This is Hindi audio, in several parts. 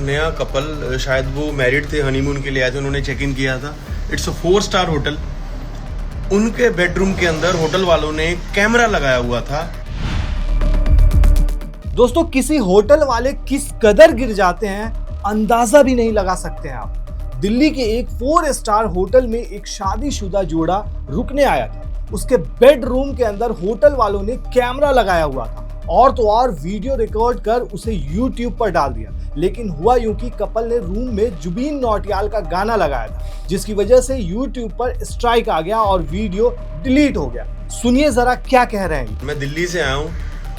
नया कपल, शायद वो मैरिड थे, हनीमून के लिए आए थे, उन्होंने चेक इन किया था। It's a 4 star hotel. उनके बेडरूम के अंदर होटल वालों ने कैमरा लगाया हुआ था। दोस्तों, किसी होटल वाले किस कदर गिर जाते हैं अंदाजा भी नहीं लगा सकते हैं आप। दिल्ली के एक 4 स्टार होटल में एक शादीशुदा जोड़ा रुकने आया था। उसके बेडरूम के अंदर होटल वालों ने कैमरा लगाया हुआ था और तो और वीडियो रिकॉर्ड कर उसे यूट्यूब पर डाल दिया। लेकिन हुआ यूं कि कपल ने रूम में जुबीन नौटियाल का गाना लगाया था, जिसकी वजह से यूट्यूब पर स्ट्राइक आ गया और वीडियो डिलीट हो गया। सुनिए जरा क्या कह रहे हैं। मैं दिल्ली से आया हूँ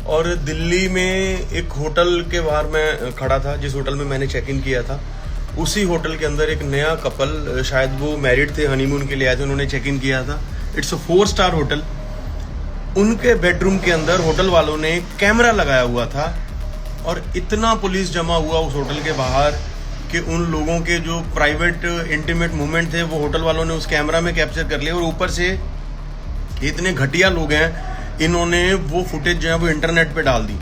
और दिल्ली में एक होटल के बाहर मैं खड़ा था, जिस होटल में मैंने चेक इन किया था। उसी होटल के अंदर एक नया कपल, शायद वो मैरिड थे, हनीमून के लिए आए थे, उन्होंने चेक इन किया था। It's a 4 star hotel. उनके बेडरूम के अंदर होटल वालों ने कैमरा लगाया हुआ था और इतना पुलिस जमा हुआ उस होटल के बाहर कि उन लोगों के जो प्राइवेट इंटीमेट मोमेंट थे वो होटल वालों ने उस कैमरा में कैप्चर कर लिए। और ऊपर से इतने घटिया लोग हैं, इन्होंने वो फुटेज जो है वो इंटरनेट पे डाल दी।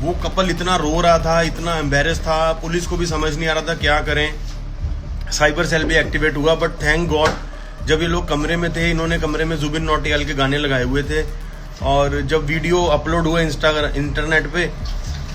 वो कपल इतना रो रहा था, इतना एम्बेरस था, पुलिस को भी समझ नहीं आ रहा था क्या करें। साइबर सेल भी एक्टिवेट हुआ, बट थैंक गॉड जब ये लोग कमरे में थे, इन्होंने कमरे में जुबिन नौटियाल के गाने लगाए हुए थे। और जब वीडियो अपलोड हुआ इंटरनेट पे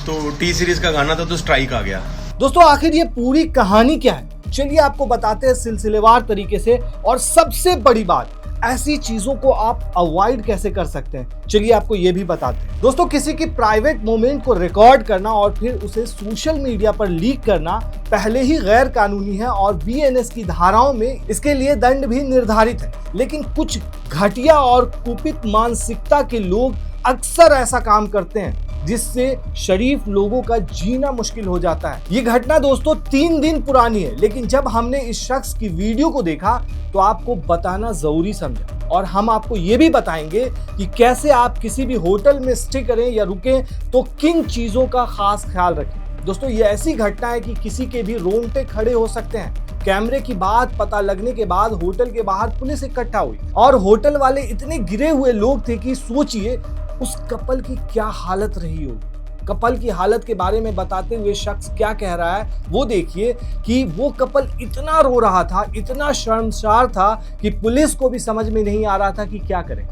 तो टी सीरीज का गाना था, तो स्ट्राइक आ गया। दोस्तों, आखिर ये पूरी कहानी क्या है, चलिए आपको बताते हैं सिलसिलेवार तरीके से। और सबसे बड़ी बात, ऐसी चीजों को आप अवॉइड कैसे कर सकते हैं, चलिए आपको ये भी बताते हैं। दोस्तों, किसी की प्राइवेट मोमेंट को रिकॉर्ड करना और फिर उसे सोशल मीडिया पर लीक करना पहले ही गैर कानूनी है और बीएनएस की धाराओं में इसके लिए दंड भी निर्धारित है। लेकिन कुछ घटिया और कुपित मानसिकता के लोग अक्सर ऐसा काम करते हैं जिससे शरीफ लोगों का जीना मुश्किल हो जाता है। ये घटना दोस्तों 3 दिन पुरानी है, लेकिन जब हमने इस शख्स की वीडियो को देखा तो आपको बताना जरूरी समझा। और हम आपको ये भी बताएंगे कि कैसे आप किसी भी होटल में स्टे करें या रुकें तो किन चीजों का खास ख्याल रखें। दोस्तों, ये ऐसी घटना है कि किसी के भी रोंगटे खड़े हो सकते हैं। कैमरे की बात पता लगने के बाद होटल के बाहर पुलिस इकट्ठा हुई और होटल वाले इतने गिरे हुए लोग थे कि सोचिए उस कपल की क्या हालत रही होगी। कपल की हालत के बारे में बताते हुए शख्स क्या कह रहा है वो देखिए कि वो कपल इतना रो रहा था, इतना शर्मसार था कि पुलिस को भी समझ में नहीं आ रहा था कि क्या करें।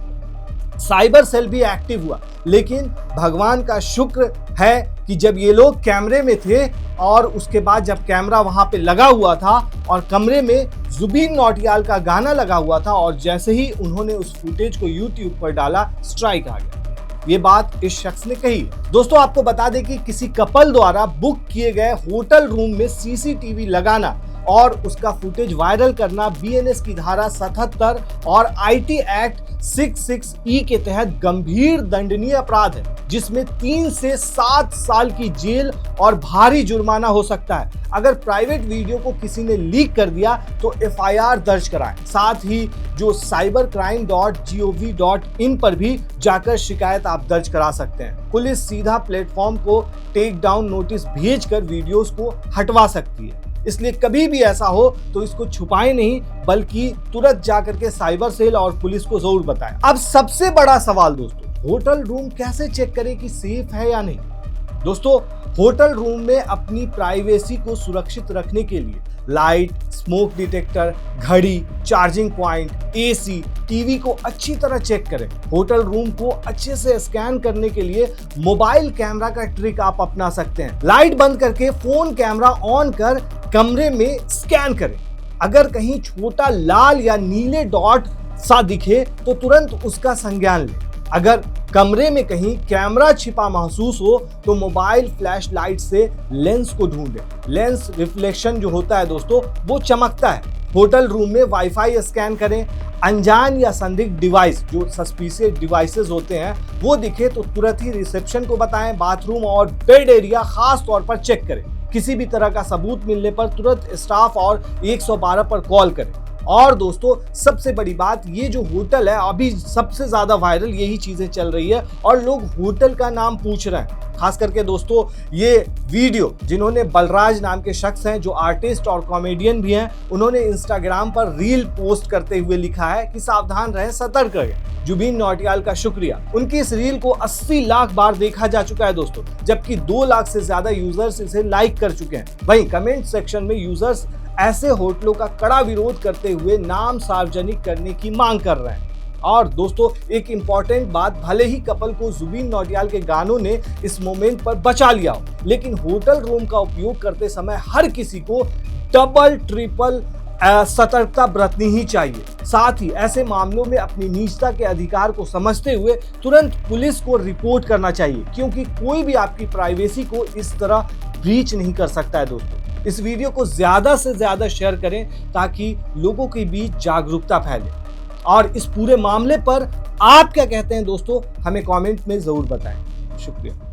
साइबर सेल भी एक्टिव हुआ, लेकिन भगवान का शुक्र है कि जब ये लोग कैमरे में थे और उसके बाद जब कैमरा वहां पे लगा हुआ था और कमरे में जुबीन नौटियाल का गाना लगा हुआ था और जैसे ही उन्होंने उस फुटेज को यूट्यूब पर डाला, स्ट्राइक आ गया। ये बात इस शख्स ने कही। दोस्तों, आपको बता दें कि किसी कपल द्वारा बुक किए गए होटल रूम में सीसीटीवी लगाना और उसका फुटेज वायरल करना बीएनएस की धारा 77 और आईटी एक्ट 66E के तहत गंभीर दंडनीय अपराध है, जिसमें 3 से 7 साल की जेल और भारी जुर्माना हो सकता है। अगर प्राइवेट वीडियो को किसी ने लीक कर दिया तो एफआईआर दर्ज कराएं। साथ ही जो cybercrime.gov.in पर भी जाकर शिकायत आप दर्ज करा सकते हैं। पुलिस सीधा प्लेटफॉर्म को टेक डाउन नोटिस भेजकर वीडियोस को हटवा सकती है। इसलिए कभी भी ऐसा हो तो इसको छुपाएं नहीं, बल्कि तुरंत जाकर के साइबर सेल और पुलिस को जरूर बताएं। अब सबसे बड़ा सवाल दोस्तों, होटल रूम कैसे चेक करें कि सेफ है या नहीं। दोस्तों, होटल रूम में अपनी प्राइवेसी को सुरक्षित रखने के लिए लाइट, स्मोक डिटेक्टर, घड़ी, चार्जिंग पॉइंट, एसी, टीवी को अच्छी तरह चेक करें। होटल रूम को अच्छे से स्कैन करने के लिए मोबाइल कैमरा का ट्रिक आप अपना सकते हैं। लाइट बंद करके फोन कैमरा ऑन कर कमरे में स्कैन करें। अगर कहीं छोटा लाल या नीले डॉट सा दिखे तो तुरंत उसका संज्ञान लें। अगर कमरे में कहीं कैमरा छिपा महसूस हो तो मोबाइल फ्लैश लाइट से लेंस को ढूंढें। लेंस रिफ्लेक्शन जो होता है दोस्तों, वो चमकता है। होटल रूम में वाईफाई स्कैन करें। अनजान या संदिग्ध डिवाइस, जो सस्पिशियस डिवाइसेस होते हैं, वो दिखे तो तुरंत ही रिसेप्शन को बताएं। बाथरूम और बेड एरिया खास तौर पर चेक करें। किसी भी तरह का सबूत मिलने पर तुरंत स्टाफ और 112 पर कॉल करें। और दोस्तों सबसे बड़ी बात, ये जो होटल है अभी सबसे ज्यादा वायरल यही चीजें चल रही है और लोग होटल का नाम पूछ रहे हैं। खास करके दोस्तों ये वीडियो जिन्होंने बलराज नाम के शख्स हैं जो आर्टिस्ट और कॉमेडियन भी हैं, उन्होंने इंस्टाग्राम पर रील पोस्ट करते हुए लिखा है कि सावधान रहें, सतर्क रहें। जुबीन नौटियाल का शुक्रिया, उनकी इस रील को 80 लाख बार देखा जा चुका है दोस्तों, जबकि 2 लाख से ज्यादा यूजर्स इसे लाइक कर चुके हैं। वहीं कमेंट सेक्शन में यूजर्स ऐसे होटलों का कड़ा विरोध करते हुए नाम सार्वजनिक करने की मांग कर रहे हैं। और दोस्तों एक इंपॉर्टेंट बात, भले ही कपल को जुबीन नौटियाल के गानों ने इस मोमेंट पर बचा लिया हो, लेकिन होटल रूम का उपयोग करते समय हर किसी को डबल ट्रिपल सतर्कता बरतनी ही चाहिए। साथ ही ऐसे मामलों में अपनी निजता के अधिकार को समझते हुए तुरंत पुलिस को रिपोर्ट करना चाहिए, क्योंकि कोई भी आपकी प्राइवेसी को इस तरह ब्रीच नहीं कर सकता है। दोस्तों इस वीडियो को ज्यादा से ज्यादा शेयर करें ताकि लोगों के बीच जागरूकता फैले। और इस पूरे मामले पर आप क्या कहते हैं दोस्तों, हमें कमेंट में जरूर बताएं। शुक्रिया।